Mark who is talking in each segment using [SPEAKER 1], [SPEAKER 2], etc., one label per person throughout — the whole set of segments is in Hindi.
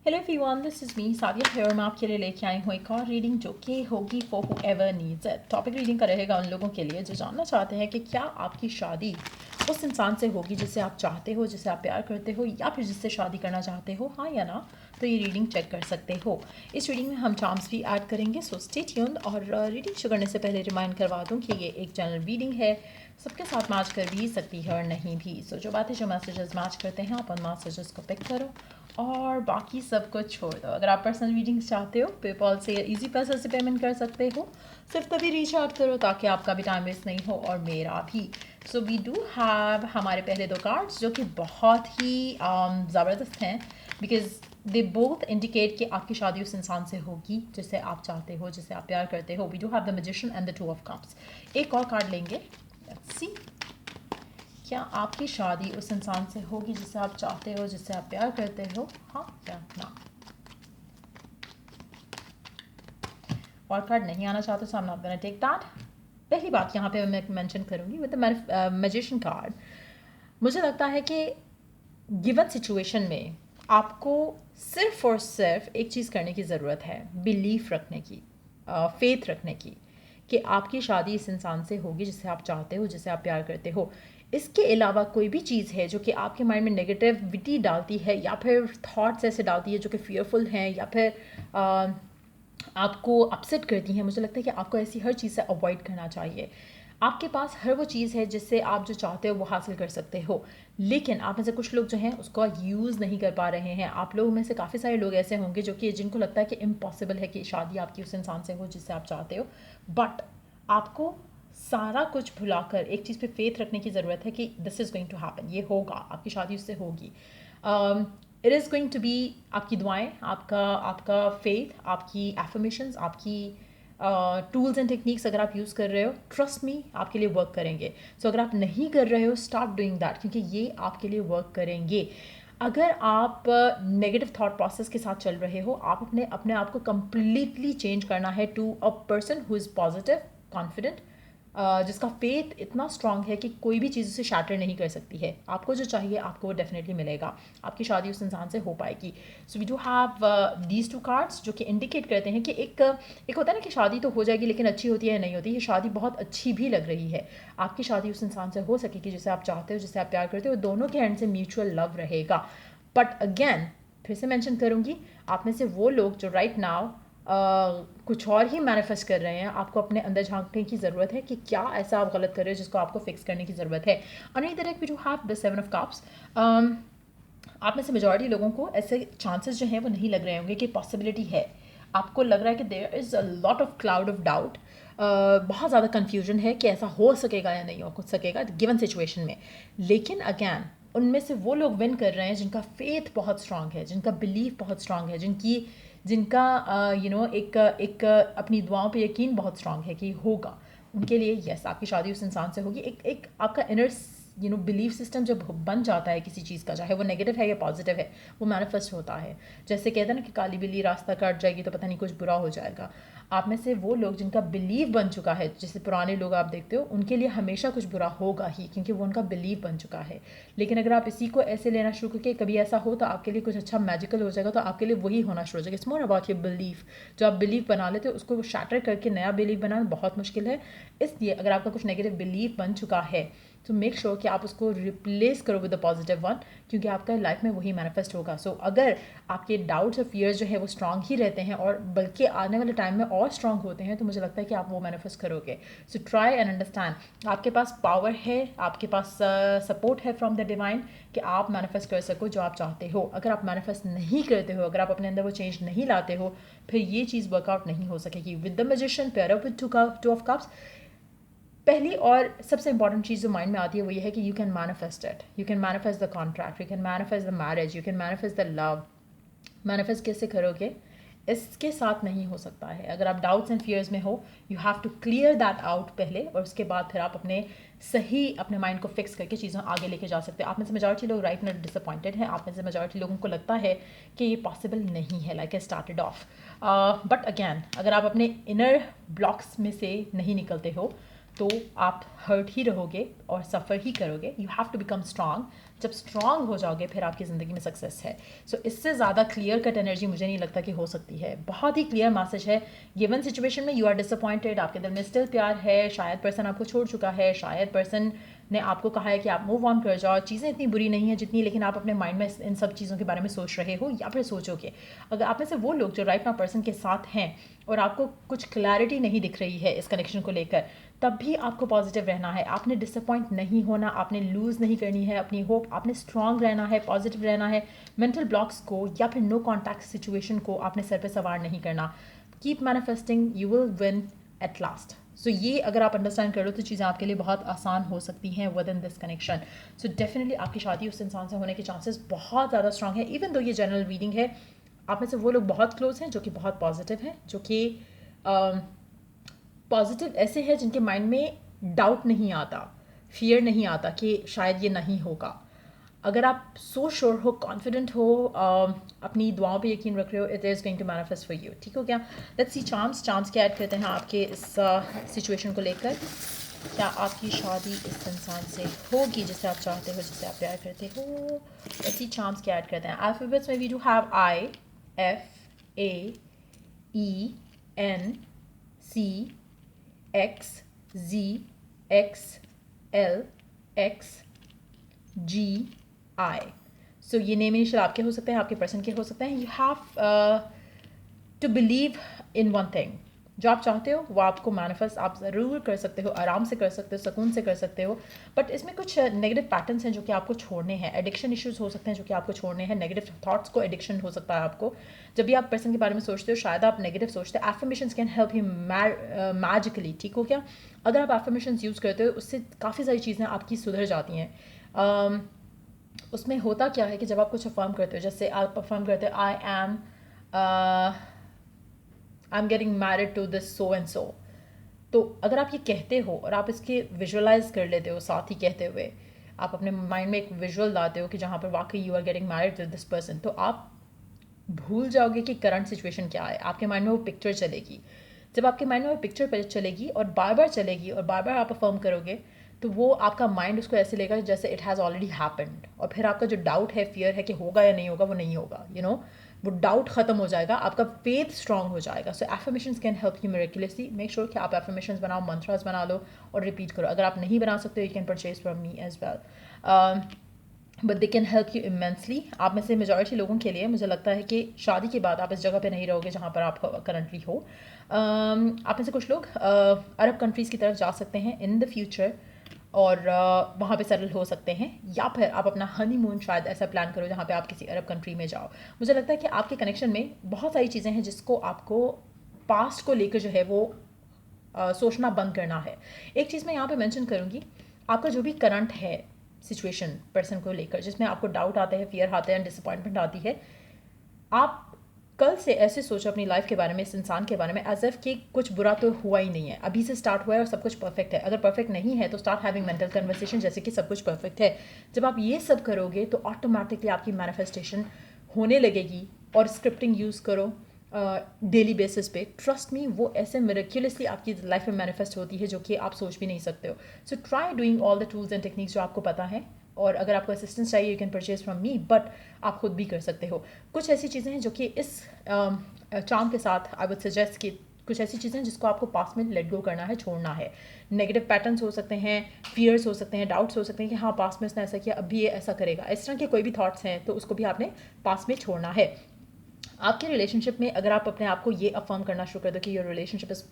[SPEAKER 1] Hello everyone, this is me Sadia है और मैं आपके लिए लेके आई हूँ एक और रीडिंग जो कि होगी for whoever needs it. Topic reading का रहेगा उन लोगों के लिए जो जानना चाहते हैं कि क्या आपकी शादी उस इंसान से होगी जिसे आप चाहते हो, जिसे आप प्यार करते हो, या फिर जिससे शादी करना चाहते हो, हाँ या ना। तो ये रीडिंग चेक कर सकते हो। इस रीडिंग में हम चार्म्स भी ऐड करेंगे, सो स्टे ट्यून्ड। और रीडिंग शुरू करने से पहले रिमाइंड करवा दूँ कि ये एक जनरल रीडिंग है, सबके साथ मैच कर भी सकती है और नहीं भी। सो जो बातें जो मैसेजेस मैच करते हैं आप उन मैसेजेस को पिक करो और बाकी सब कुछ छोड़ दो। अगर आप पर्सनल रीडिंग्स चाहते हो पेपॉल से या इजी पैसा से पेमेंट कर सकते हो। सिर्फ तभी रीच आउट करो ताकि आपका भी टाइम वेस्ट नहीं हो और मेरा भी। सो वी डू हैव हमारे पहले दो कार्ड्स जो कि बहुत ही ज़बरदस्त हैं बिकॉज दे बोथ इंडिकेट कि आपकी शादी उस इंसान से होगी जिसे आप चाहते हो, जिसे आप प्यार करते हो। We do have the magician and the two of cups. एक और कार्ड लेंगे, लेट्स सी क्या आपकी शादी उस इंसान से होगी जिसे आप चाहते हो, जिसे आप प्यार करते हो, हाँ या ना। और कार्ड नहीं आना चाहते so I am not gonna take that. पहली बात यहाँ पे मैं मेंशन करूँगी विद द मैजिशियन कार्ड। मुझे लगता है कि गिवन सिचुएशन में आपको सिर्फ और सिर्फ एक चीज़ करने की ज़रूरत है, बिलीफ रखने की, फेथ रखने की कि आपकी शादी इस इंसान से होगी जिसे आप चाहते हो, जिसे आप प्यार करते हो। इसके अलावा कोई भी चीज़ है जो कि आपके माइंड में नेगेटिविटी डालती है या फिर थॉट्स ऐसे डालती है जो कि फियरफुल हैं या फिर आपको अपसेट करती हैं, मुझे लगता है कि आपको ऐसी हर चीज़ से अवॉइड करना चाहिए। आपके पास हर वो चीज़ है जिससे आप जो चाहते हो वो हासिल कर सकते हो, लेकिन आप में से कुछ लोग जो हैं उसको यूज़ नहीं कर पा रहे हैं। आप लोगों में से काफ़ी सारे लोग ऐसे होंगे जो कि जिनको लगता है कि इम्पॉसिबल है कि शादी आपकी उस इंसान से हो जिससे आप चाहते हो। बट आपको सारा कुछ भुलाकर एक चीज़ पे फेथ रखने की ज़रूरत है कि this is going to happen, ये होगा, आपकी शादी उससे होगी। It is going to be आपकी दुआएं, आपका आपका फेथ, आपकी एफर्मेशंस, आपकी टूल्स एंड टेक्निक्स अगर आप यूज़ कर रहे हो, ट्रस्ट मी आपके लिए वर्क करेंगे। सो अगर आप नहीं कर रहे हो, स्टार्ट डूइंग दैट, क्योंकि ये आपके लिए वर्क करेंगे। अगर आप नेगेटिव थॉट प्रोसेस के साथ चल रहे हो, आप अपने अपने आप को कंप्लीटली चेंज करना है to a person who is positive, confident, जिसका फेथ इतना स्ट्रांग है कि कोई भी चीज़ उसे शैटर नहीं कर सकती है। आपको जो चाहिए आपको वो डेफिनेटली मिलेगा, आपकी शादी उस इंसान से हो पाएगी। So we do have these two cards जो कि इंडिकेट करते हैं कि एक होता है ना कि शादी तो हो जाएगी लेकिन अच्छी होती है या नहीं होती। ये शादी बहुत अच्छी भी लग रही है, आपकी शादी उस इंसान से हो सकेगी जिसे आप चाहते हो, जिसे आप प्यार करते हो, दोनों के एंड से म्यूचुअल लव रहेगा। बट अगेन फिर से मेंशन करूँगी, आप में से वो लोग जो राइट नाउ कुछ और ही मैनिफेस्ट कर रहे हैं, आपको अपने अंदर झांकने की ज़रूरत है कि क्या ऐसा आप गलत कर रहे हो जिसको आपको फिक्स करने की ज़रूरत है। अनदर तरफ we do have the seven of cups. आप में से मेजॉरिटी लोगों को ऐसे चांसेस जो हैं वो नहीं लग रहे होंगे कि पॉसिबिलिटी है। आपको लग रहा है कि there is a lot of cloud of doubt, बहुत ज़्यादा कन्फ्यूजन है कि ऐसा हो सकेगा या नहीं हो सकेगा गिवन सिचुएशन में। लेकिन अगैन उनमें से वो लोग विन कर रहे हैं जिनका फेथ बहुत स्ट्रांग है, जिनका बिलीफ बहुत स्ट्रांग है, जिनका एक अपनी दुआओं पे यकीन बहुत स्ट्रांग है कि होगा। उनके लिए यस, आपकी शादी उस इंसान से होगी। एक आपका इनर बिलीफ सिस्टम जब बन जाता है किसी चीज़ का, चाहे वो नेगेटिव है या पॉजिटिव है, वो मैनिफेस्ट होता है। जैसे कहते हैं ना कि काली बिल्ली रास्ता काट जाएगी तो पता नहीं कुछ बुरा हो जाएगा। आप में से वो लोग जिनका बिलीव बन चुका है, जैसे पुराने लोग आप देखते हो, उनके लिए हमेशा कुछ बुरा होगा ही क्योंकि वो उनका बिलीव बन चुका है। लेकिन अगर आप इसी को ऐसे लेना शुरू करके कभी ऐसा हो तो आपके लिए कुछ अच्छा मैजिकल हो जाएगा, तो आपके लिए वही होना शुरू हो जाएगा। It's more about your belief. जो आप बिलीव बना लेते हो उसको शैटर करके नया बिलीव बनाना बहुत मुश्किल है। इसलिए अगर आपका कुछ नेगेटिव बिलीव बन चुका है तो मेक श्योर कि आप उसको रिप्लेस करो विद द पॉजिटिव वन, क्योंकि आपका लाइफ में वही मैनिफेस्ट होगा। सो अगर आपके डाउट्स और फियर्स जो है वो स्ट्रांग ही रहते हैं और बल्कि आने वाले टाइम में और स्ट्रांग होते हैं, तो मुझे लगता है कि आप वो मैनिफेस्ट करोगे। सो ट्राई एंड अंडरस्टैंड, आपके पास पावर है, आपके पास सपोर्ट है फ्रॉम द डिवाइन कि आप मैनिफेस्ट कर सको जो आप चाहते हो। अगर आप मैनिफेस्ट नहीं करते हो, अगर आप अपने अंदर वो चेंज नहीं लाते हो, फिर ये चीज़ वर्कआउट नहीं हो सकेगी। With the magician pair up with two of cups, पहली और सबसे इंपॉर्टेंट चीज़ जो माइंड में आती है वो ये है कि you can manifest it, you can manifest the contract, you can manifest the marriage, you can manifest the love. Manifest कैसे करोगे? इसके साथ नहीं हो सकता है। अगर आप डाउट्स एंड फियर्स में हो, you have to clear that out पहले, और उसके बाद फिर आप अपने माइंड को फिक्स करके चीज़ें आगे लेके जा सकते हैं। आप में से मेजॉरिटी लोग राइट नाउ डिसअपॉइंटेड हैं, आप में से मेजॉरिटी लोगों को लगता है कि ये पॉसिबल नहीं है, like I started off. But again अगर आप अपने इनर ब्लॉक्स में से नहीं निकलते हो तो आप हर्ट ही रहोगे और सफ़र ही करोगे. You have to become strong. जब स्ट्रांग हो जाओगे फिर आपकी ज़िंदगी में सक्सेस है. सो इससे ज़्यादा क्लियर कट एनर्जी मुझे नहीं लगता कि हो सकती है. बहुत ही क्लियर मैसेज है. गिवन सिचुएशन में यू आर डिसअपॉइंटेड, आपके दिल में स्टिल प्यार है, शायद पर्सन आपको छोड़ चुका है, शायद पर्सन ने आपको कहा है कि आप मूव ऑन कर जाओ, चीज़ें इतनी बुरी नहीं है जितनी, लेकिन आप अपने माइंड में इन सब चीज़ों के बारे में सोच रहे हो या फिर सोचोगे. अगर आप में से वो लोग जो राइट नाउ पर्सन के साथ हैं और आपको कुछ क्लैरिटी नहीं दिख रही है इस कनेक्शन को लेकर, तब भी आपको पॉजिटिव रहना है. आपने डिसअपॉइंट नहीं होना, आपने लूज़ नहीं करनी है अपनी होप, आपने स्ट्रांग रहना है, पॉजिटिव रहना है. मेंटल ब्लॉक्स को या फिर नो कॉन्टैक्ट सिचुएशन को आपने सर पे सवार नहीं करना. Keep manifesting, you will win at last. So ये अगर आप अंडरस्टैंड कर लो तो चीज़ें आपके लिए बहुत आसान हो सकती हैं with in this connection. So definitely आपकी शादी उस इंसान से होने के चांसेस बहुत ज़्यादा स्ट्रांग है. इवन दो ये जनरल रीडिंग है, आप में से वो लोग बहुत क्लोज हैं जो कि बहुत पॉजिटिव हैं, जो कि पॉजिटिव ऐसे हैं जिनके माइंड में डाउट नहीं आता, फियर नहीं आता कि शायद ये नहीं होगा. अगर आप सो श्योर हो, कॉन्फिडेंट हो, अपनी दुआओं पे यकीन रख रहे हो, it is going to manifest for you. ठीक हो क्या? लेट्स सी चार्म्स क्या ऐड करते हैं आपके इस सिचुएशन को लेकर. क्या आपकी शादी इस इंसान से होगी जिसे आप चाहते हो, जिसे आप प्यार करते हो? लेट्स सी चार्म्स क्या ऐड करते हैं. अल्फाबेट्स में we do have I, F, A, E, N, C, X, G, X, L, X, G, I. So ये नेम इनिशियल आपके हो सकते हैं, आपके पर्सन के हो सकते हैं. You have to believe in one thing. जो आप चाहते हो वो आपको मैनिफेस्ट आप ज़रूर कर सकते हो, आराम से कर सकते हो, सुकून से कर सकते हो. बट इसमें कुछ नेगेटिव पैटर्न्स हैं जो कि आपको छोड़ने हैं. एडिक्शन इश्यूज हो सकते हैं जो कि आपको छोड़ने हैं. नेगेटिव थॉट्स को एडिक्शन हो सकता है आपको. जब भी आप पर्सन के बारे में सोचते हो शायद आप नेगेटिव सोचते हो. Affirmations can help you magically. ठीक हो क्या? अगर आप एफर्मेशंस यूज़ करते हो उससे काफ़ी सारी चीज़ें आपकी सुधर जाती हैं. उसमें होता क्या है कि जब आप कुछ अफर्म करते हो, जैसे आप अफर्म करते हो I am getting married to this so and so, तो अगर आप ये कहते हो और आप इसके विजुअलाइज कर लेते हो साथ ही कहते हुए, आप अपने माइंड में एक विजुअल लाते हो कि जहाँ पर वाकई you are getting married to this person, तो आप भूल जाओगे कि करंट सिचुएशन क्या है. आपके माइंड में वो पिक्चर चलेगी. जब आपके माइंड में वो पिक्चर चलेगी और बार बार चलेगी और बार बार आप अफर्म करोगे, तो वो आपका माइंड उसको ऐसे लेगा जैसे इट हैज़ ऑलरेडी हैपेंड. और फिर आपका जो डाउट है, फियर है कि होगा या नहीं होगा, वो नहीं होगा. यू नो, वो डाउट ख़त्म हो जाएगा, आपका फेथ स्ट्रांग हो जाएगा. So affirmations can help you miraculously. Make sure कि आप एफर्मेशंस बनाओ, मंत्रास बना लो और रिपीट करो. अगर आप नहीं बना सकते, you can purchase from me as well, but they can help you immensely. आप में से मेजॉरिटी लोगों के लिए मुझे लगता है कि शादी के बाद आप इस जगह पे नहीं रहोगे जहाँ पर आप करंटली हो. आप में से कुछ लोग अरब कंट्रीज़ की तरफ जा सकते हैं इन द फ्यूचर और वहाँ पे सेटल हो सकते हैं, या फिर आप अपना हनीमून शायद ऐसा प्लान करो जहाँ पे आप किसी अरब कंट्री में जाओ. मुझे लगता है कि आपके कनेक्शन में बहुत सारी चीज़ें हैं जिसको आपको पास्ट को लेकर जो है वो सोचना बंद करना है. एक चीज़ मैं यहाँ पे मेंशन करूँगी, आपका जो भी करंट है सिचुएशन पर्सन को लेकर जिसमें आपको डाउट आता है, फियर आता है, डिसअपॉइंटमेंट आती है, आप कल से ऐसे सोचो अपनी लाइफ के बारे में, इस इंसान के बारे में, एज इफ कि कुछ बुरा तो हुआ ही नहीं है, अभी से स्टार्ट हुआ है और सब कुछ परफेक्ट है. अगर परफेक्ट नहीं है तो स्टार्ट हैविंग मेंटल कन्वर्सेशन जैसे कि सब कुछ परफेक्ट है. जब आप ये सब करोगे तो ऑटोमेटिकली आपकी मैनिफेस्टेशन होने लगेगी. और स्क्रिप्टिंग यूज़ करो डेली बेसिस पे. ट्रस्ट मी, वो ऐसे मिरेक्युलसली आपकी लाइफ में मैनिफेस्ट होती है जो कि आप सोच भी नहीं सकते हो. So try doing all the tools and techniques जो आपको पता है. और अगर आपको असिस्टेंस चाहिए you can purchase from me, but आप खुद भी कर सकते हो. कुछ ऐसी चीज़ें हैं जो कि इस चार्म के साथ आई वुड सजेस्ट कि कुछ ऐसी चीज़ें हैं जिसको आपको पास में लेट गो करना है, छोड़ना है. नेगेटिव पैटर्न्स हो सकते हैं, फियर्स हो सकते हैं, डाउट्स हो सकते हैं कि हाँ पास में उसने ऐसा किया, अब भी ये ऐसा करेगा. इस तरह के कोई भी थॉट्स हैं तो उसको भी आपने पास में छोड़ना है. आपके रिलेशनशिप में अगर आप अपने आप को ये अफर्म करना शुरू कर दो कि your relationship is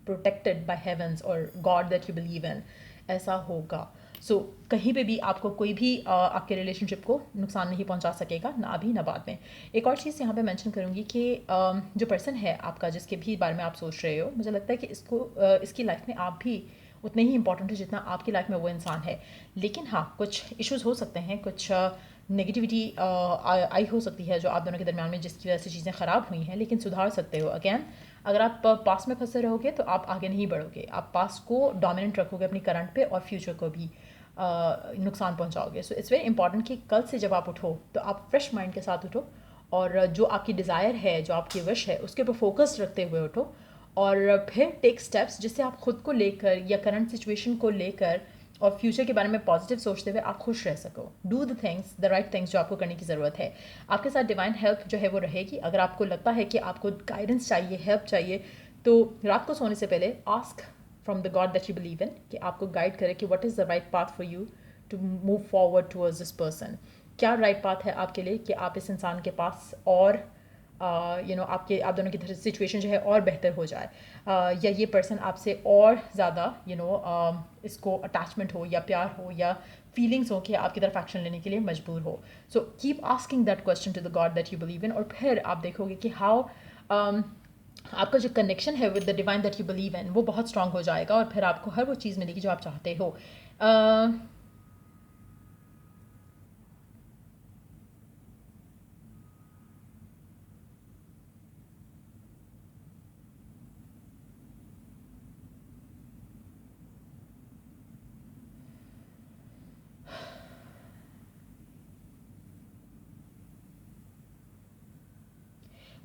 [SPEAKER 1] protected by heavens और God that you believe in, ऐसा होगा. सो कहीं पे भी आपको कोई भी आपके रिलेशनशिप को नुकसान नहीं पहुंचा सकेगा, ना अभी ना बाद में. एक और चीज़ यहाँ पे मेंशन करूँगी कि जो पर्सन है आपका जिसके भी बारे में आप सोच रहे हो, मुझे लगता है कि इसकी लाइफ में आप भी उतने ही इंपॉर्टेंट है जितना आपकी लाइफ में वो इंसान है. लेकिन हाँ, कुछ इश्यूज हो सकते हैं, कुछ नेगेटिविटी आई हो सकती है जो आप दोनों के दरमियान में, जिसकी वजह से चीज़ें ख़राब हुई हैं, लेकिन सुधार सकते हो. अगैन, अगर आप पास्ट में फंसे रहोगे तो आप आगे नहीं बढ़ोगे. आप पास्ट को डोमिनेंट रखोगे अपनी करंट पे और फ्यूचर को भी नुकसान पहुंचाओगे. सो इट्स वेरी इंपॉर्टेंट कि कल से जब आप उठो तो आप फ्रेश माइंड के साथ उठो और जो आपकी डिज़ायर है, जो आपकी विश है, उसके ऊपर फोकस रखते हुए उठो और फिर टेक स्टेप्स जिससे आप खुद को लेकर या करंट सिचुएशन को लेकर और फ्यूचर के बारे में पॉजिटिव सोचते हुए आप खुश रह सको। Do the things, the right things जो आपको करने की ज़रूरत है। आपके साथ डिवाइन हेल्प जो है वो रहेगी। अगर आपको लगता है कि आपको गाइडेंस चाहिए, हेल्प चाहिए, तो रात को सोने से पहले ask from the God that you believe in कि आपको गाइड करे कि what is the right path for you to move forward towards this person. क्या राइट पाथ है आपके लिए कि आप इस इंसान के पास और आप दोनों की सिचुएशन जो है और बेहतर हो जाए, या ये पर्सन आपसे और ज़्यादा इसको अटैचमेंट हो या प्यार हो या फीलिंग्स हो कि आपकी तरफ एक्शन लेने के लिए मजबूर हो। So keep asking that question to the God that you believe in, और फिर आप देखोगे कि हाउ आपका जो कनेक्शन है with the divine that you believe इन वो बहुत स्ट्रांग हो जाएगा, और फिर आपको हर वो चीज़ मिलेगी जो आप चाहते हो।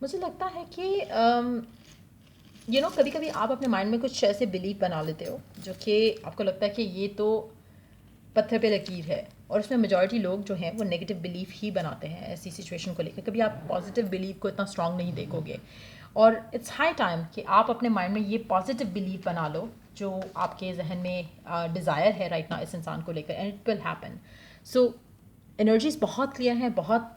[SPEAKER 1] मुझे लगता है कि कभी कभी आप अपने माइंड में कुछ ऐसे बिलीव बना लेते हो जो कि आपको लगता है कि ये तो पत्थर पे लकीर है, और उसमें मेजॉरिटी लोग जो हैं वो नेगेटिव बिलीफ ही बनाते हैं ऐसी सिचुएशन को लेकर। कभी आप पॉजिटिव बिलीव को इतना स्ट्रांग नहीं देखोगे, और इट्स हाई टाइम कि आप अपने माइंड में ये पॉजिटिव बिलीव बना लो जो आपके जहन में डिज़ायर है राइट नाउ इस इंसान को लेकर, and it will happen. So energies बहुत क्लियर हैं, बहुत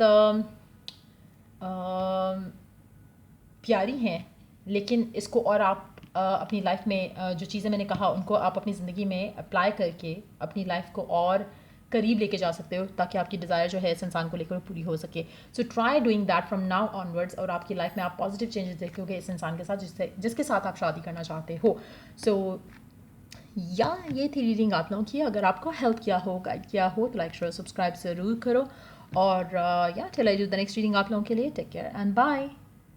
[SPEAKER 1] प्यारी हैं, लेकिन इसको और आप अपनी लाइफ में जो चीज़ें मैंने कहा उनको आप अपनी ज़िंदगी में अप्लाई करके अपनी लाइफ को और करीब लेके जा सकते हो, ताकि आपकी डिज़ायर जो है इस इंसान को लेकर पूरी हो सके। So try doing that from now onwards, और आपकी लाइफ में आप पॉजिटिव चेंजेस देखोगे इस इंसान के साथ जिसके साथ आप शादी करना चाहते हो। सो ये थी रीडिंग आप लोगों की। अगर आपको हेल्प किया हो, गाइड किया हो, तो लाइक शेयर सब्सक्राइब ज़रूर करो। और till I do the next reading आप लोगों के लिए, टेक केयर एंड बाय।